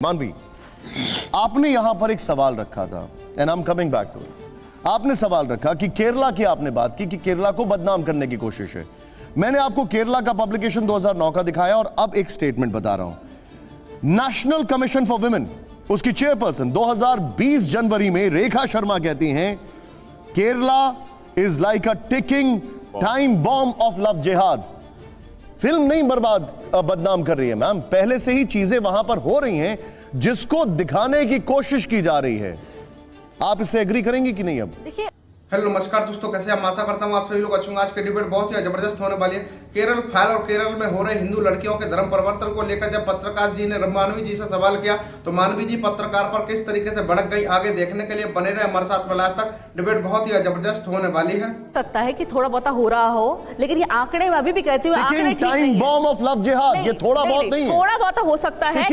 मानवी, आपने यहां पर एक सवाल रखा था, and I am coming back to it. आपने सवाल रखा कि केरला की आपने बात की कि केरला को बदनाम करने की कोशिश है। मैंने आपको केरला का पब्लिकेशन 2009 का दिखाया और अब एक स्टेटमेंट बता रहा हूं। नेशनल कमीशन फॉर वुमेन, उसकी चेयरपर्सन 2020 जनवरी में रेखा शर्मा कहती हैं Kerala is like a ticking time bomb of love जिहाद। फिल्म नहीं बदनाम कर रही है मैम, पहले से ही चीजें वहां पर हो रही हैं जिसको दिखाने की कोशिश की जा रही है। आप इससे एग्री करेंगी कि नहीं? अब देखिए, हेलो नमस्कार दोस्तों, कैसे आप? आशा करता हूँ आप सभी लोग अच्छे होंगे। आज की डिबेट बहुत ही जबरदस्त होने वाली है। केरल फाइल और केरल में हो रहे हिंदू लड़कियों के धर्म परिवर्तन को लेकर जब पत्रकार जी ने मानवी जी से सवाल किया तो मानवी जी पत्रकार पर किस तरीके से भड़क गई, आगे देखने के लिए बने रहे हमारे साथ। आज तक डिबेट बहुत ही जबरदस्त होने वाली है। सकता है कि थोड़ा बहुत हो रहा हो, लेकिन ये आंकड़े में अभी भी कहती हूँ आंकड़े ठीक नहीं है। बॉम्ब ऑफ लव जिहाद, ये थोड़ा बहुत नहीं है, थोड़ा बहुत हो सकता है।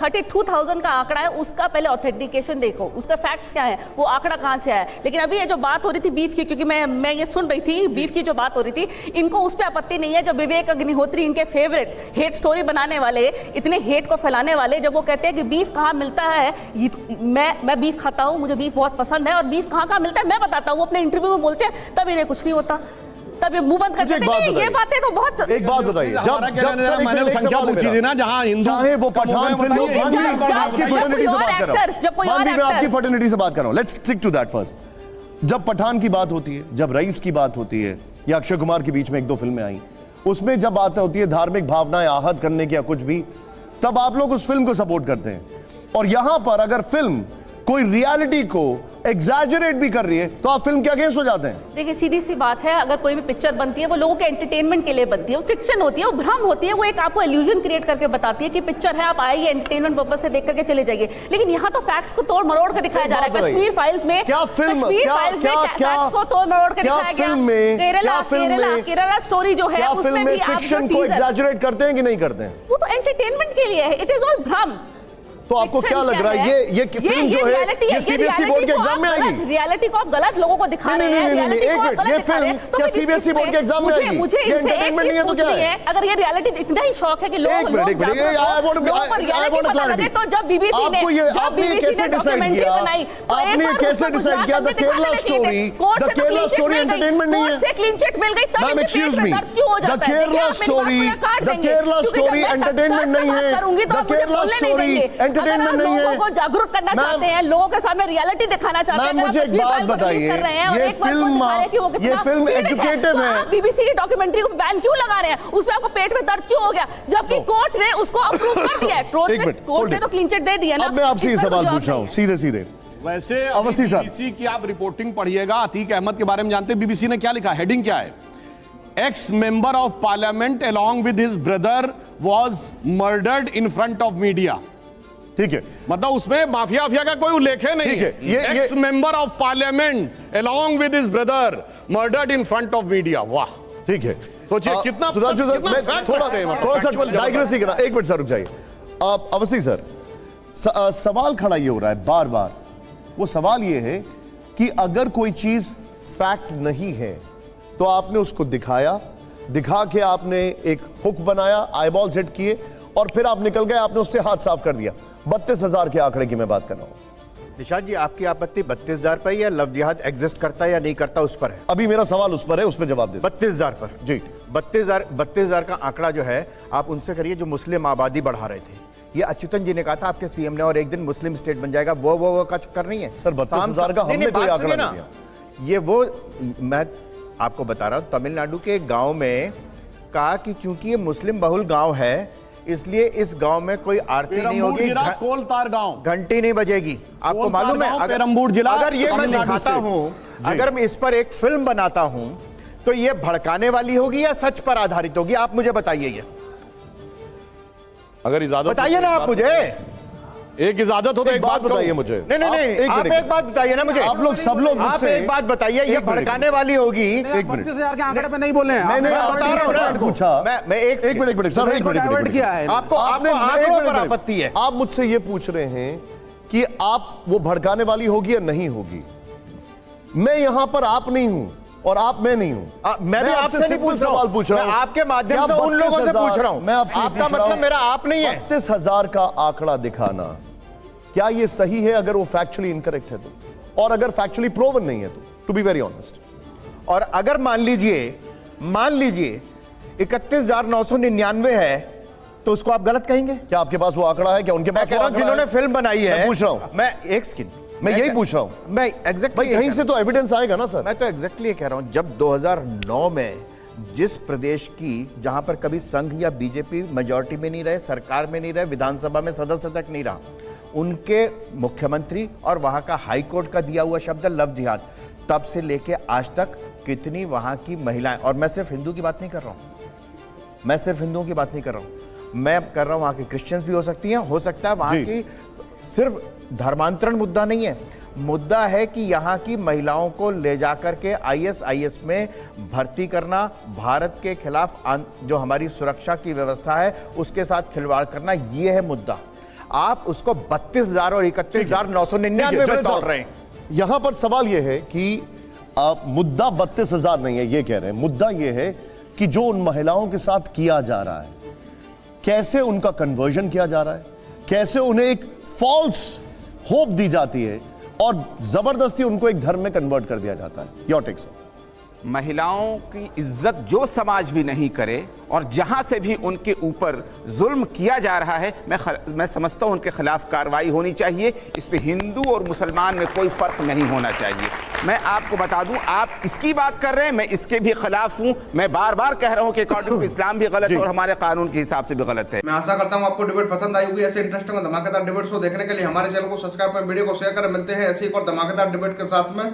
32,000 का आंकड़ा है, उसका पहले ऑथेंटिकेशन देखो, उसका फैक्ट्स क्या है, वो आंकड़ा कहां से आया है। लेकिन अभी ये जो बात हो रही थी बीफ की, क्योंकि मैं ये सुन रही थी बीफ की जो बात हो रही थी, इनको उस पर आपत्ति नहीं है जब विवेक अग्निहोत्री इनके फेवरेट हेट स्टोरी बनाने वाले, इतने हेट को फैलाने वाले, जब वो कहते हैं कि बीफ कहाँ मिलता है, मैं बीफ खाता हूँ, मुझे बीफ बहुत पसंद है, और बीफ कहाँ मिलता है मैं बताता हूँ, अपने इंटरव्यू में बोलते हैं, तब इन्हें कुछ नहीं होता, तब ये मुंह बंद कर देते हैं। ये बातें तो बहुत। एक बात बताइए, जब मैंने संख्या पूछी थी ना, जहां हिंदू चाहे वो पठान फिल्म, आपकी फर्टिलिटी से बात कर रहा हूं, मैं आपकी फर्टिलिटी से बात कर रहा हूं, let's stick to that first. जब पठान की बात होती है, जब रईस की बात होती है, या अक्षय कुमार के बीच में एक दो फिल्में आई, उसमें जब बात होती है धार्मिक भावनाएं आहत करने की या कुछ भी, तब आप लोग उस फिल्म को सपोर्ट करते हैं। और यहां पर अगर फिल्म कोई रियलिटी को एग्जैजरेट भी कर रही है तो आप फिल्म के अगेंस्ट हो जाते हैं। देखिए सीधी सी बात है, अगर कोई भी पिक्चर बनती है वो लोगों के एंटरटेनमेंट के लिए बनती है, वो फिक्शन होती है, वो भ्रम होती है, वो एक आपको इल्यूजन क्रिएट करके बताती है कि पिक्चर है, आप आइए एंटरटेनमेंट पर्पस से देख करके चले जाइए। लेकिन यहाँ तो फैक्ट्स को तोड़ मरोड़ कर दिखाया जा रहा है। कश्मीर फाइल्स में क्या फिल्म, फैक्ट्स को तोड़ मरोड़ कर दिखाया गया। केरला स्टोरी जो है उसमें भी फिक्शन को एग्जैजरेट करते हैं कि नहीं करते हैं? वो तो एंटरटेनमेंट के लिए है, इट इज ऑल भ्रम। तो आपको क्या लग रहा है ये फिल्म जो है ये सीबीएसई बोर्ड के एग्जाम में आएगी? रियलिटी को आप गलत लोगों को दिखा रहे हैं। नहीं, एक मिनट, ये फिल्म क्या सीबीएसई बोर्ड के एग्जाम में आएगी? मुझे इनसे एक चीज पूछनी है, अगर ये रियलिटी इतना ही शौक है कि लोग तो जब बीबीसी ने डॉक्यूमेंट्री बनाई तो आपने कैसे डिसाइड किया द केरला स्टोरी एंटरटेनमेंट नहीं है? क्लीन चिट मिल गई, ma'am excuse me, the Kerala story entertainment नहीं है। द केरला स्टोरी एंटरटेनमेंट नहीं है। लोगों को जागरूक करना चाहते हैं, लोगों के सामने रियलिटी दिखाना चाहते हैं। मुझे एक बात बताइए, ये फिल्म एजुकेटिव है। बीबीसी की डॉक्यूमेंट्री को बैन क्यों लगा रहे हैं? उसमें आपको पेट में दर्द क्यों हो गया, जबकि कोर्ट ने उसको अप्रूव कर दिया है। कोर्ट ने तो क्लीन चिट दे दिया ना। अब मैं आपसे ये सवाल पूछ रहा हूं सीधे। वैसे अवस्थी सर, बीबीसी की आप रिपोर्टिंग पढ़िएगा, अतीक अहमद के बारे में जानते हैं बीबीसी ने क्या लिखा, हेडिंग क्या है? X member of parliament along with his brother was murdered in front of media. ठीक है, मतलब उसमें माफिया का कोई उल्लेख नहीं है। X member of parliament along with his brother murdered in front of media. वाह, ठीक है, सोचिए कितना सुधांशु सर, मैं थोड़ा सा डाइग्रेस ही करना, एक मिनट सर रुक जाइए। आप अवस्थी सर, सवाल खड़ा ये हो रहा है बार बार, वो सवाल ये है कि अगर कोई चीज फैक्ट नहीं है तो आपने उसको दिखा के आपने एक हुक बनाया, आईबॉल्स हिट किए और फिर आप निकल गए, आपने उससे हाथ साफ कर दिया। 32,000 के आंकड़े की मैं बात कर रहा हूं। निशांत जी, आपकी आपत्ति 32,000 पर या लव जिहाद एग्जिस्ट करता है या नहीं करता उस पर है? अभी मेरा सवाल उस पर है, उस पर जवाब दे। 32,000 पर जी, 32,000 का आंकड़ा जो है आप उनसे करिए जो मुस्लिम आबादी बढ़ा रहे थे। ये अच्युतन जी ने कहा था आपके सीएम ने, और एक दिन मुस्लिम स्टेट बन जाएगा, वो का चक्कर नहीं है सर। 32,000 का हमने कोई आंकड़ा नहीं दिया। ये वो मैं आपको बता रहा हूं, तमिलनाडु के गांव में कहा कि चूंकि ये मुस्लिम बहुल गांव है इसलिए इस गांव में कोई आरती नहीं होगी, कोलतार गांव घंटी नहीं बजेगी। आपको मालूम है, अगर ये मैं दिखाता हूं, अगर मैं इस पर एक फिल्म बनाता हूं तो ये भड़काने वाली होगी या सच पर आधारित होगी? आप मुझे बताइए, ये अगर इजाजत बताइए ना आप मुझे। एक इजाजत हो तो एक बात बताइए मुझे। नहीं, आप एक बात बताइए ना मुझे। आप लोग सब लोग आप एक बात बताइए, ये भड़काने वाली होगी। एक मिनट, 32,000 के आंकड़े पे नहीं बोल रहे हैं। मैंने आपसे पूछा, मैं एक मिनट सर, एक मिनट किया है आपको आंकड़ों पर आपत्ति है। आप मुझसे ये पूछ रहे हैं कि आप वो भड़काने वाली होगी या नहीं होगी। मैं यहां पर आप नहीं हूं, और आप मैं नहीं हूं। मैं भी आपसे नहीं पूछ रहा हूं, पूछ रहा हूं, मैं आपके माध्यम से उन लोगों से पूछ रहा हूं। मैं आपसे आपका मतलब मेरा आप नहीं है। 32,000 का आंकड़ा दिखाना क्या ये सही है अगर वो फैक्चुअली इनकरेक्ट है तो, और अगर फैक्चुअली प्रूवन नहीं है तो, टू बी वेरी ऑनेस्ट। और अगर मान लीजिए 31,999 है तो उसको आप गलत कहेंगे? क्या आपके पास वो आंकड़ा है? क्या उनके पास वो आंकड़ा है? जिन्होंने फिल्म बनाई है, मैं पूछ रहा हूं, मैं एक सेकंड, मैं यही पूछ रहा हूं, मैं एग्जैक्टली भाई कहीं से तो एविडेंस आएगा ना सर। मैं तो एग्जैक्टली कह रहा हूं, जब 2009 में जिस प्रदेश की जहां पर कभी संघ या बीजेपी मेजॉरिटी में नहीं रहे, सरकार में नहीं रहे, विधानसभा में सदस्य तक नहीं रहा, उनके मुख्यमंत्री और वहां का हाई कोर्ट का दिया हुआ शब्द लव जिहाद, तब से लेके आज तक कितनी वहां की महिलाएं, और मैं सिर्फ हिंदू की बात नहीं कर रहा हूं, मैं सिर्फ हिंदुओं की बात नहीं कर रहा हूं, मैं कर रहा हूं वहां के क्रिश्चियंस भी हो सकती हैं, हो सकता है वहां की, सिर्फ धर्मांतरण मुद्दा नहीं है, मुद्दा है कि यहाँ की महिलाओं को ले जाकर के ISIS में भर्ती करना, भारत के खिलाफ जो हमारी सुरक्षा की व्यवस्था है उसके साथ खिलवाड़ करना, ये है मुद्दा। आप उसको 32,000 और 31,999 में तोड़ रहे हैं। यहां पर सवाल यह है कि मुद्दा 32,000 नहीं है ये कह रहे हैं, मुद्दा यह है कि जो उन महिलाओं के साथ किया जा रहा है, कैसे उनका कन्वर्जन किया जा रहा है, कैसे उन्हें एक फॉल्स होप दी जाती है और जबरदस्ती उनको एक धर्म में कन्वर्ट कर दिया जाता है। Your take sir. महिलाओं की इज्जत जो समाज भी नहीं करे और जहां से भी उनके ऊपर जुल्म किया जा रहा है, मैं समझता हूं उनके खिलाफ कार्रवाई होनी चाहिए। इस पे हिंदू और मुसलमान में कोई फर्क नहीं होना चाहिए। मैं आपको बता दूं, आप इसकी बात कर रहे हैं, मैं इसके भी खिलाफ हूं। मैं बार बार कह रहा हूं कि अकॉर्डिंग टू इस्लाम भी गलत है और हमारे कानून के हिसाब से भी गलत है। मैं आशा करता हूं आपको डिबेट पसंद आई होगी। ऐसे इंटरेस्टिंग और धमाकेदार डिबेट को देखने के लिए हमारे चैनल को सब्सक्राइब करें, वीडियो को शेयर करें। मिलते हैं ऐसी एक और धमाकेदार डिबेट के साथ में।